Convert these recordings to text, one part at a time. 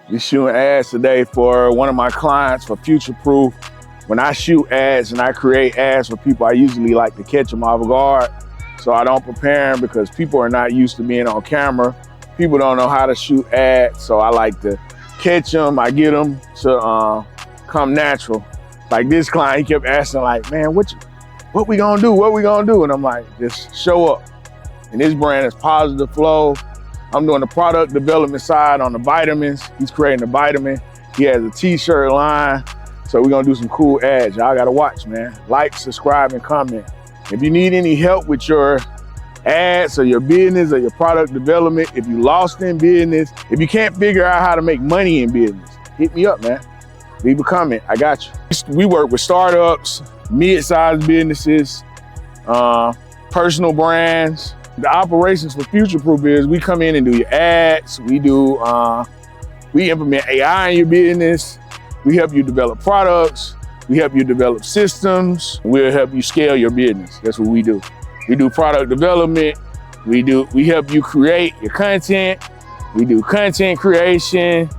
We shooting ads today for one of my clients for Future Proof. When I shoot ads and I create ads for people, I usually like to catch them off guard. So I don't prepare them because people are not used to being on camera. People don't know how to shoot ads, so I like to catch them. I get them to come natural. Like this client, he kept asking like, man, what we gonna do? What we gonna do? And I'm like, just show up. And this brand is Positive Flow. I'm doing the product development side on the vitamins. He's creating the vitamin. He has a t-shirt line. So we're gonna do some cool ads. Y'all gotta watch, man. Like, subscribe, and comment. If you need any help with your ads or your business or your product development, if you lost in business, if you can't figure out how to make money in business, hit me up, man. Leave a comment, I got you. We work with startups, mid-sized businesses, personal brands. The operations for Future Proof is we come in and do your ads. We implement AI in your business. We help you develop products. We help you develop systems. We'll help you scale your business. That's what we do. We do product development. We help you create your content. We do content creation.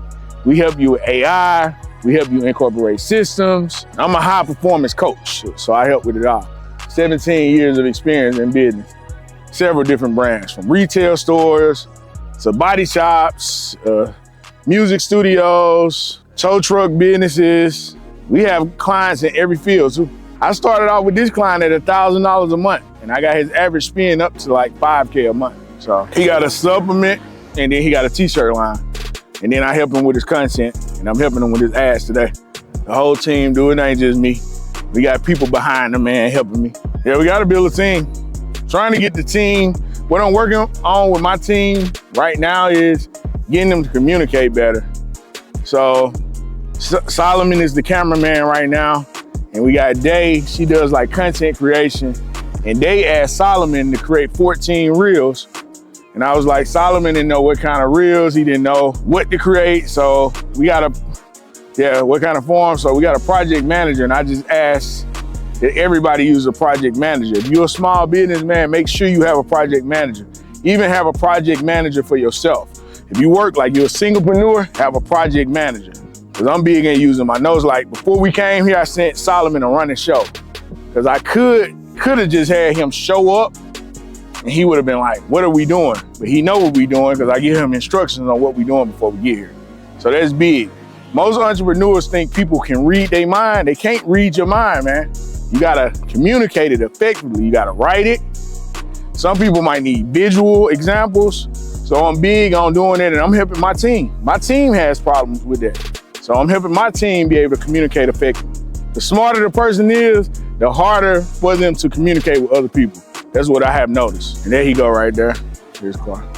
We help you with AI. We help you incorporate systems. I'm a high performance coach, so I help with it all. 17 years of experience in business. Several different brands, from retail stores to body shops, music studios, tow truck businesses. We have clients in every field. So I started off with this client at $1,000 a month, and I got his average spend up to like $5K a month. So he got a supplement, and then he got a t-shirt line. And then I help him with his content, and I'm helping him with his ads today. The whole team do it, ain't just me. We got people behind the man helping me. Yeah, we gotta build a team. Trying to get the team, what I'm working on with my team right now is getting them to communicate better. So Solomon is the cameraman right now, and we got Day, she does like content creation, and Day asked Solomon to create 14 reels. And I was like, Solomon didn't know what kind of reels, he didn't know what to create, so what kind of form, so we got a project manager, and I just asked that everybody use a project manager. If you're a small business man, make sure you have a project manager. Even have a project manager for yourself. If you work like you're a singlepreneur, have a project manager. Because I'm big in using my nose. Like before we came here, I sent Solomon a running show. Because I could have just had him show up and he would have been like, what are we doing? But he know what we doing because I give him instructions on what we doing before we get here. So that's big. Most entrepreneurs think people can read their mind. They can't read your mind, man. You gotta communicate it effectively. You gotta write it. Some people might need visual examples. So I'm big on doing it, and I'm helping my team. My team has problems with that. So I'm helping my team be able to communicate effectively. The smarter the person is, the harder for them to communicate with other people. That's what I have noticed. And there he go right there. Here's Clark.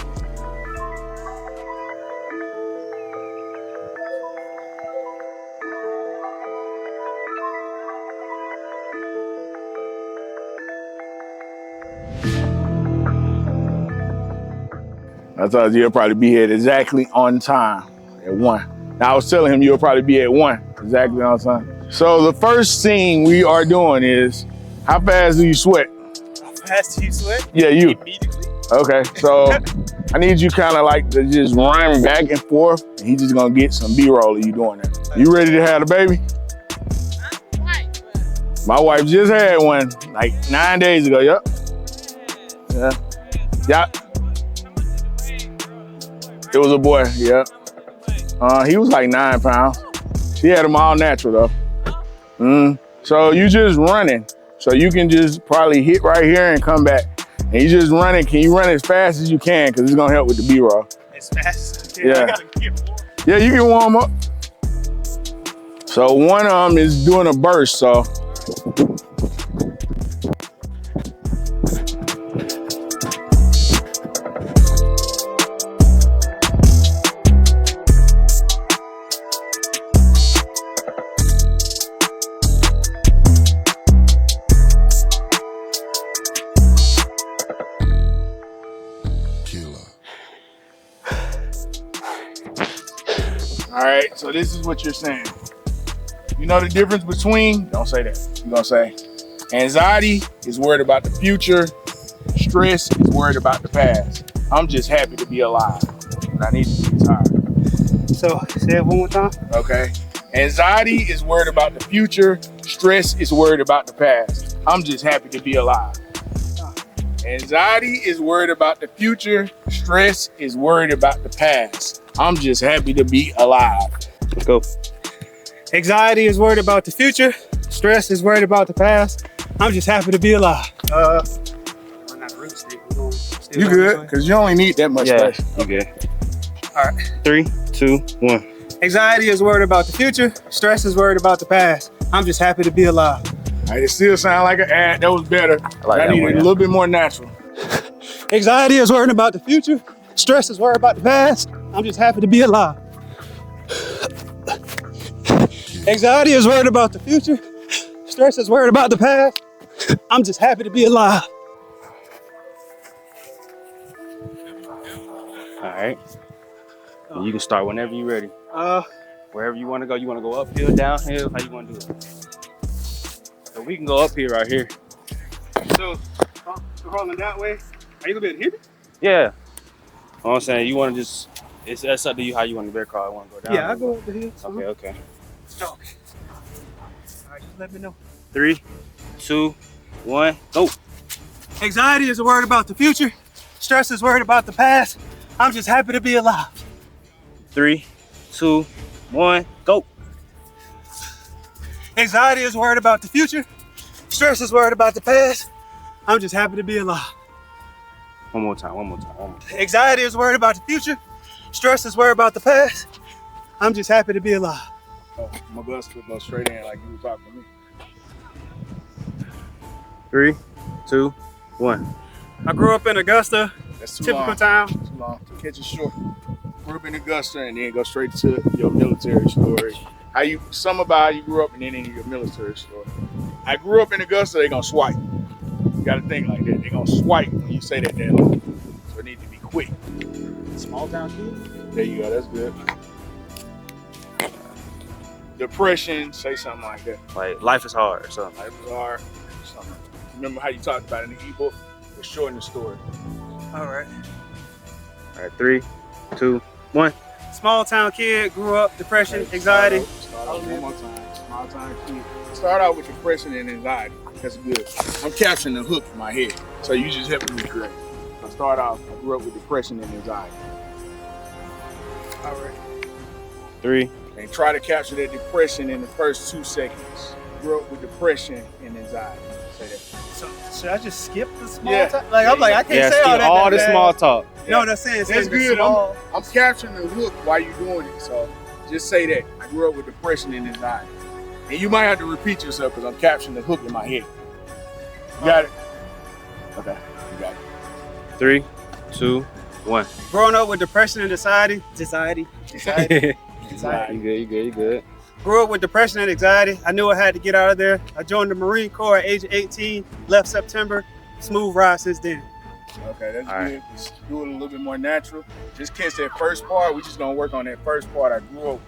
I told you he'll probably be here exactly on time at 1. Now I was telling him you'll probably be at 1, exactly on time. So the first thing we are doing is, how fast do you sweat? How fast do you sweat? Yeah, you. Immediately. Okay, so I need you kind of like to just run back and forth, and he's just gonna get some B-roll of you doing that. You ready to have the baby? My wife just had one like 9 days ago, yep. Yeah. It was a boy, yeah. He was like 9 pounds. She had him all natural though. So you just running. So you can just probably hit right here and come back. And you just running. Can you run as fast as you can? Because it's gonna help with the B-roll. As fast as I can. Yeah. I gotta get warm. Yeah, you can warm up. So one of them is doing a burst, so. All right, so this is what you're saying. You know the difference between, don't say that. You're gonna say, anxiety is worried about the future, stress is worried about the past. I'm just happy to be alive, but I need to be tired. So say it one more time. Okay. Anxiety is worried about the future. Stress is worried about the past. I'm just happy to be alive. Anxiety is worried about the future. Stress is worried about the past. I'm just happy to be alive. Let's go. Anxiety is worried about the future. Stress is worried about the past. I'm just happy to be alive. You good? Because you only need that much space. You good. All right. 3, 2, 1. Anxiety is worried about the future. Stress is worried about the past. I'm just happy to be alive. All right, it still sounds like an ad. That was better. I needed a little bit more natural. Anxiety is worried about the future. Stress is worried about the past. I'm just happy to be alive. Anxiety is worried about the future. Stress is worried about the past. I'm just happy to be alive. All right. You can start whenever you're ready. Wherever you want to go. You want to go uphill, downhill? How you want to do it? So we can go up here, right here. So, rolling that way. Are you gonna be able to hear me? Yeah. I'm saying you want to just. It's up to you how you want to bear crawl. I want to go down. Yeah, I'll go over here. Okay. Okay. All right, just let me know. 3, 2, 1, go. Anxiety is worried about the future. Stress is worried about the past. I'm just happy to be alive. 3, 2, 1, go. Anxiety is worried about the future. Stress is worried about the past. I'm just happy to be alive. One more time. Anxiety is worried about the future. Stress is worried about the past. I'm just happy to be alive. Oh, my bus could go straight in like you were talking to me. 3, 2, 1. I grew up in Augusta. That's too Typical long. town. Too long. To catch it short. Grew up in Augusta and then go straight to your military story. Some about how you grew up and then in your military story. I grew up in Augusta, they gonna swipe. You gotta think like that. They gonna swipe when you say that long. So it needs to be quick. Small town kid. There you go, that's good. Depression, say something like that. Like life is hard or something. Life is hard. Something. Remember how you talked about it in the ebook? We're shortening the story. All right. All right, 3, 2, 1. Small town kid, grew up, depression, anxiety. Start out one more time. Small town kid. Start out with depression and anxiety. That's good. I'm capturing the hook in my head. So you just helping me create. So start off, I grew up with depression and anxiety. All right. 3. And try to capture that depression in the first 2 seconds. Grew up with depression and anxiety. Say that. So should I just skip the small Yeah. talk? Like I'm like I can't Yeah, say skip all that. the small talk. No, that's saying That's the good. small- I'm capturing the hook while you're doing it. So just say that. I grew up with depression and anxiety. And you might have to repeat yourself because I'm capturing the hook in my head. You got it? Okay, you got it. 3, 2, 1. Growing up with depression and anxiety. You good. Grew up with depression and anxiety. I knew I had to get out of there. I joined the Marine Corps at age 18, left September. Smooth ride since then. Okay, that's All good. right. Just do it a little bit more natural. Just catch that first part. We're just gonna work on that first part. I grew up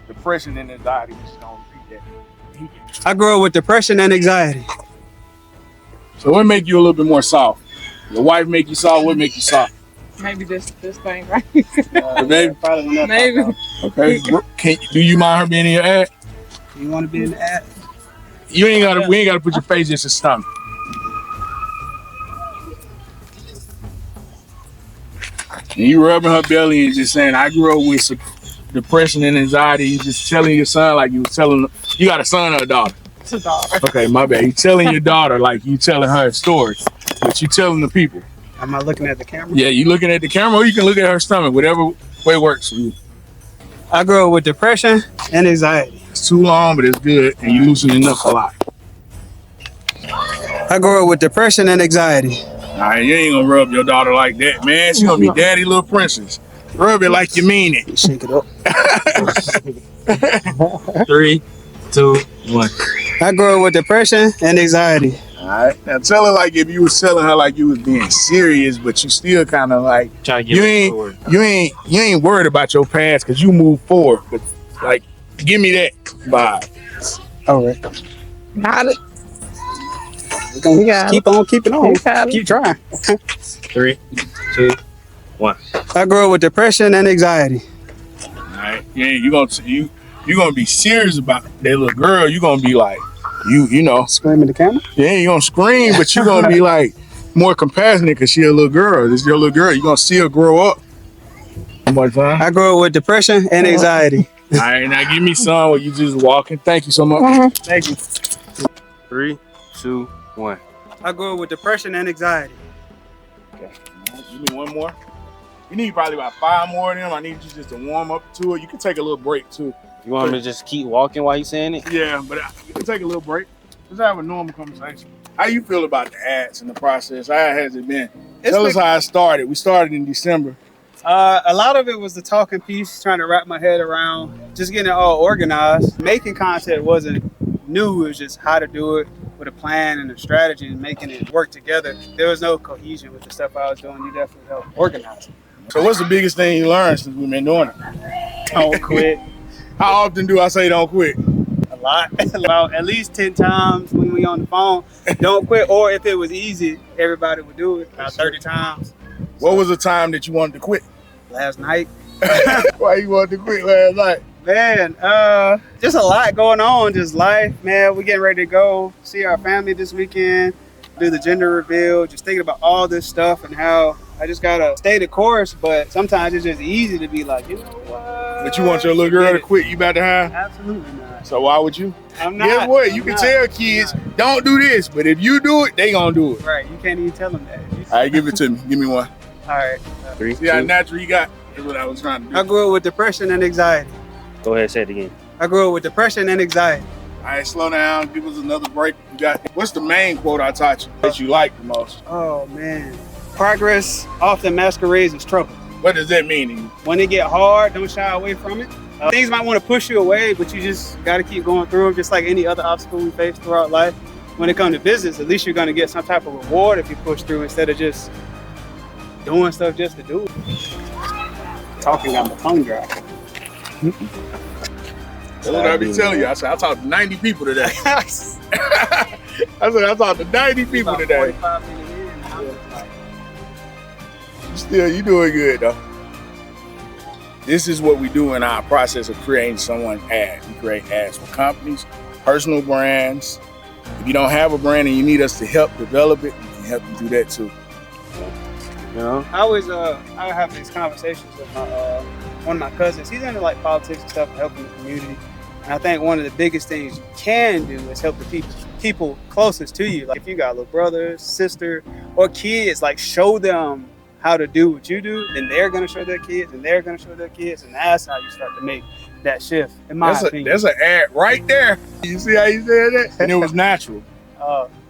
with depression and anxiety. We're just gonna repeat that. I grew up with depression and anxiety. So what make you a little bit more soft? Your wife make you soft, what make you soft? Maybe this thing, right? Maybe. Maybe. Okay. Do you mind her being in your ad? You want to be in the ad? We ain't gotta put your face in his stomach. And you rubbing her belly and just saying, I grew up with depression and anxiety. You just telling your son like you was telling, you got a son or a daughter? It's a daughter. Okay, my bad. You telling your daughter like you telling her a story, but you telling the people. Am I looking at the camera? Yeah, you looking at the camera or you can look at her stomach, whatever way works for you. I grew up with depression and anxiety. It's too long, but it's good, and you loosening up a lot. I grew up with depression and anxiety. All right, you ain't gonna rub your daughter like that, man. She gonna be daddy little princess. Rub it like you mean it. Shake it up. 3, 2, 1. I grew up with depression and anxiety. All right, now tell her like if you was telling her like you was being serious, but you still kind of like Try to give you it ain't forward. you ain't worried about your past because you move forward. But like, give me that vibe. All right. Got it. We're gonna got keep on keeping on. You got it. Keep trying. 3, 2, 1. I grew up with depression and anxiety. All right, Right. Yeah, you gonna be serious about that little girl. You gonna be like, you know, Scream at the camera? yeah, you gonna scream, but you gonna be like more compassionate because she a little girl. This is your little girl. You gonna see her grow up. One more time. I grew up with depression and anxiety. All right, now give me some where you just walking. Thank you so much. Thank you. 3, 2, 1. I grew up with depression and anxiety. Okay. Give me one more. You need probably about 5 more of them. I need you just to warm up to it. You can take a little break too. You want me to just keep walking while you saying it? Yeah, but you can take a little break. Just have a normal conversation. How you feel about the ads and the process? How has it been? Tell us how it started. We started in December. A lot of it was the talking piece, trying to wrap my head around, just getting it all organized. Making content wasn't new, it was just how to do it with a plan and a strategy and making it work together. There was no cohesion with the stuff I was doing. You definitely helped organize it. So what's the biggest thing you learned since we've been doing it? Don't quit. How often do I say don't quit? A lot. About at least 10 times when we on the phone. Don't quit. Or if it was easy, everybody would do it. About 30 times. What was the time that you wanted to quit? Last night. Why you wanted to quit last night? Man, just a lot going on. Just life, man. We're getting ready to go see our family this weekend, do the gender reveal, just thinking about all this stuff and how I just gotta stay the course, but sometimes it's just easy to be like, you know what? But you want your little girl to quit, you about to have? Absolutely not. So why would you? I'm not. Guess what? You can tell kids, don't do this, but if you do it, they gonna do it. Right, you can't even tell them that. All right, give it to me. Give me one. All right. 3, See how 2. natural you got? That's what I was trying to do. I grew up with depression and anxiety. Go ahead, say it again. I grew up with depression and anxiety. All right, slow down. Give us another break. You got. What's the main quote I taught you that you like the most? Oh, man. Progress often masquerades as trouble. What does that mean to you? When it get hard, don't shy away from it. Things might want to push you away, but you just got to keep going through them, just like any other obstacle we face throughout life. When it comes to business, at least you're going to get some type of reward if you push through instead of just doing stuff just to do it. Talking got my tongue dry. That's what I be telling you. I said I talked to 90 people today. I said I talked to 90 people About today. 45 minutes in, and I was like, Still, you doing good though. This is what we do in our process of creating someone's ad. We create ads for companies, personal brands. If you don't have a brand and you need us to help develop it, we can help you do that too. You know? I have these conversations with one of my cousins. He's into like politics and stuff, helping the community. And I think one of the biggest things you can do is help the people closest to you. Like if you got little brothers, sister, or kids, like show them how to do what you do, then they're gonna show their kids, and they're gonna show their kids, and that's how you start to make that shift. In my opinion, There's an ad right there. You see how you said that? And it was natural.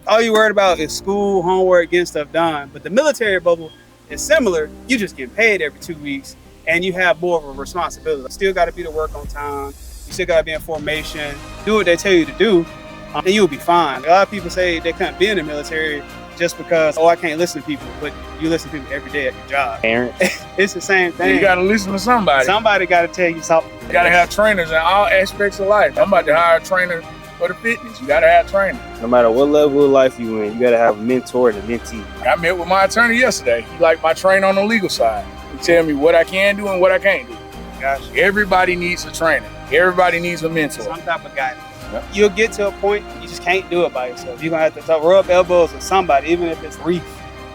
all you worried about is school, homework, getting stuff done. But the military bubble is similar. You just get paid every 2 weeks, and you have more of a responsibility. You still got to be to work on time. You still got to be in formation. Do what they tell you to do, and you'll be fine. A lot of people say they couldn't be in the military just because, I can't listen to people. But you listen to people every day at your job. Parents. It's the same thing. You got to listen to somebody. Somebody got to tell you something. You got to have trainers in all aspects of life. I'm about to hire a trainer for the fitness. You got to have trainers. No matter what level of life you in, you got to have a mentor and a mentee. I met with my attorney yesterday. He like my trainer on the legal side. He tell me what I can do and what I can't do. Gosh, Everybody needs a trainer. Everybody needs a mentor. some type of guidance. Yep. You'll get to a point you just can't do it by yourself. You're gonna have to rub elbows with somebody, even if it's brief.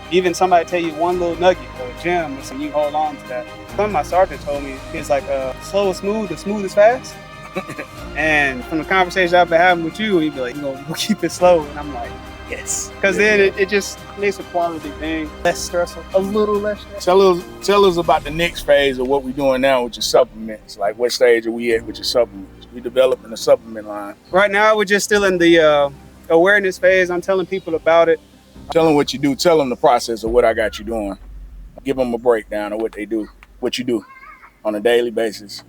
Even somebody tell you one little nugget or a gem, and you hold on to that. Some of my sergeant told me it's like slow is smooth, and smooth is fast. And from the conversation I've been having with you, he'd be like, we'll keep it slow. And I'm like, yes. Because then it just makes a quality thing less stressful, a little less stressful. Tell us about the next phase of what we're doing now with your supplements. Like what stage are we at with your supplements? We developing a supplement line. Right now, we're just still in the awareness phase. I'm telling people about it. Tell them what you do. Tell them the process of what I got you doing. Give them a breakdown of what they do, what you do on a daily basis.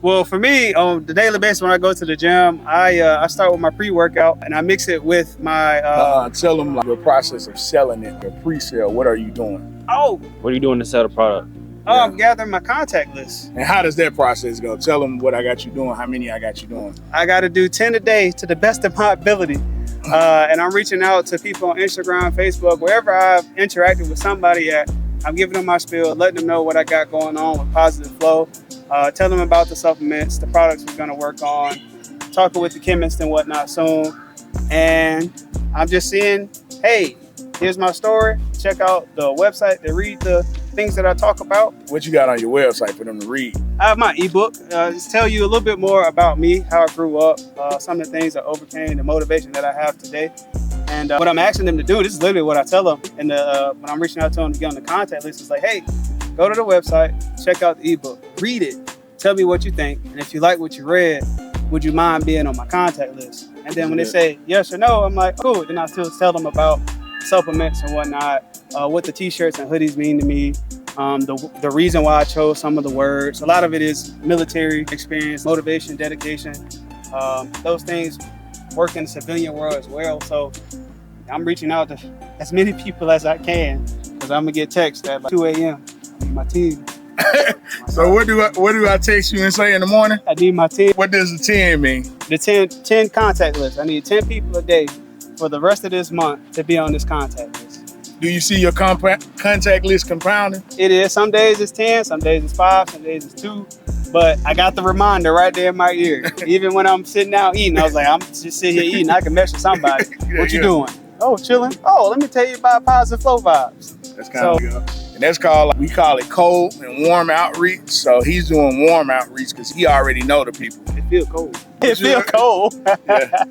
Well, for me, on the daily basis, when I go to the gym, I start with my pre-workout and I mix it with my. Tell them like, the process of selling it, your pre-sale. What are you doing? What are you doing to sell the product? I'm gathering my contact list. And how does that process go? Tell them what I got you doing. How many I got you doing? I got to do 10 a day to the best of my ability. And I'm reaching out to people on Instagram, Facebook, wherever I've interacted with somebody at. I'm giving them my spiel, letting them know what I got going on with positive flow. tell them about the supplements, the products we're gonna work on, talking with the chemist and whatnot soon. And I'm just seeing, hey, here's my story. Check out the website to read the things that I talk about. What you got on your website for them to read? I have my ebook. Just tell you a little bit more about me, how I grew up, some of the things I overcame, the motivation that I have today. And what I'm asking them to do, this is literally what I tell them. And when I'm reaching out to them to get on the contact list, it's like, hey, go to the website, check out the ebook, read it, tell me what you think. And if you like what you read, would you mind being on my contact list? And then when they say yes or no, I'm like, cool. Then I still tell them about supplements and whatnot, what the t-shirts and hoodies mean to me, the reason why I chose some of the words. A lot of it is military experience, motivation, dedication. Those things work in the civilian world as well. So I'm reaching out to as many people as I can, because I'm gonna get text at like 2 a.m. I need my team. So what do I text you and say in the morning? I need my team. What does the 10 mean? The 10 contact list. I need 10 people a day for the rest of this month to be on this contact list. Do you see your contact list compounding? It is. Some days it's 10, some days it's 5, some days it's 2. But I got the reminder right there in my ear. Even when I'm sitting out eating, I was like, I'm just sitting here eating. I can message somebody. What you doing? Oh, chilling. Oh, let me tell you about positive flow vibes. That's kind of good. And that's called, we call it cold and warm outreach. So he's doing warm outreach because he already know the people. It feel cold. It feel cold. Yeah.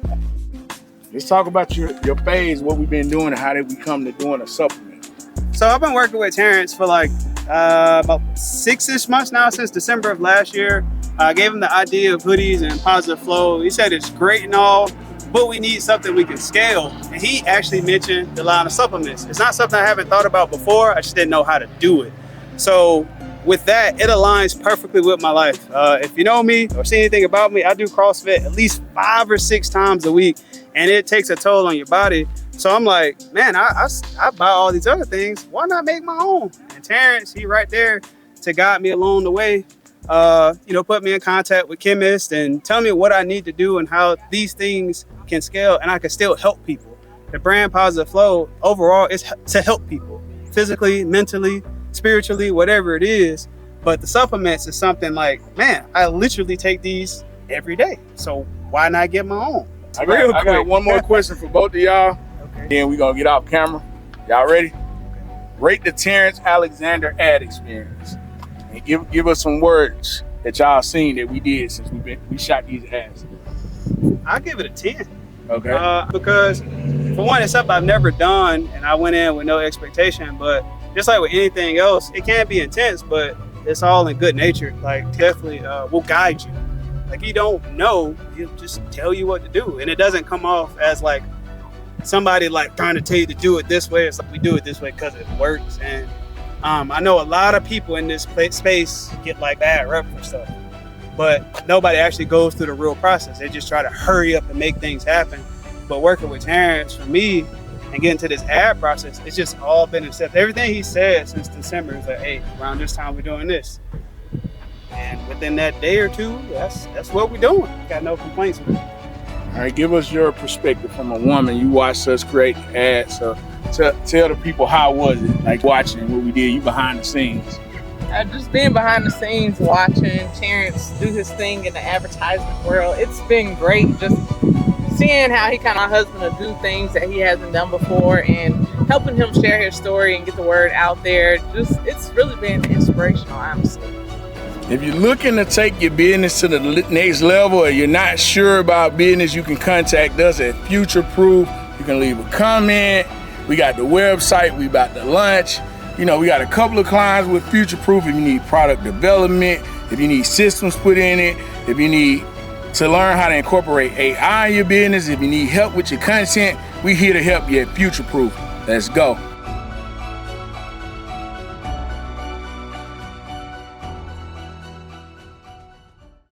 Let's talk about your phase, what we've been doing, and how did we come to doing a supplement. So I've been working with Terrence for like about 6-ish months now, since December of last year. I gave him the idea of hoodies and positive flow. He said it's great and all, but we need something we can scale. And he actually mentioned the line of supplements. It's not something I haven't thought about before. I just didn't know how to do it. So with that, it aligns perfectly with my life. If you know me or see anything about me, I do CrossFit at least 5 or 6 times a week, and it takes a toll on your body. So I'm like, man, I buy all these other things. Why not make my own? And Terrence, he right there to guide me along the way. Put me in contact with chemists and tell me what I need to do and how these things can scale and I can still help people. The brand Positive Flow overall is to help people physically, mentally, spiritually, whatever it is. But the supplements is something like, man, I literally take these every day. So why not get my own? I got one more question for both of y'all. Okay. Then we're gonna get off camera. Y'all ready? Rate the Terrence Alexander ad experience. And give us some words that y'all seen that we did since we shot these ads. I'll give it a 10. Okay. Because for one, it's something I've never done and I went in with no expectation, but just like with anything else, it can be intense, but it's all in good nature. Like definitely will guide you. Like you don't know, he'll just tell you what to do. And it doesn't come off as like somebody like trying to tell you to do it this way. It's like we do it this way because it works. And I know a lot of people in this space get like bad rep for stuff, but nobody actually goes through the real process. They just try to hurry up and make things happen. But working with Terrence, for me, and getting to this ad process, it's just all been in steps. Everything he said since December is like, hey, around this time we're doing this. And within that day or two, that's what we're doing. Got no complaints with it. All right, give us your perspective from a woman. You watched us create the ads, so tell the people how was it, like watching what we did, you behind the scenes. Just being behind the scenes, watching Terrence do his thing in the advertisement world, it's been great. Just seeing how he kind of husband to do things that he hasn't done before and helping him share his story and get the word out there. It's really been inspirational, honestly. If you're looking to take your business to the next level or you're not sure about business, you can contact us at Future Proof. You can leave a comment. We got the website, we about to launch. We got a couple of clients with Future Proof. If you need product development, if you need systems put in it, if you need to learn how to incorporate AI in your business, if you need help with your content, we here to help you at Future Proof. Let's go.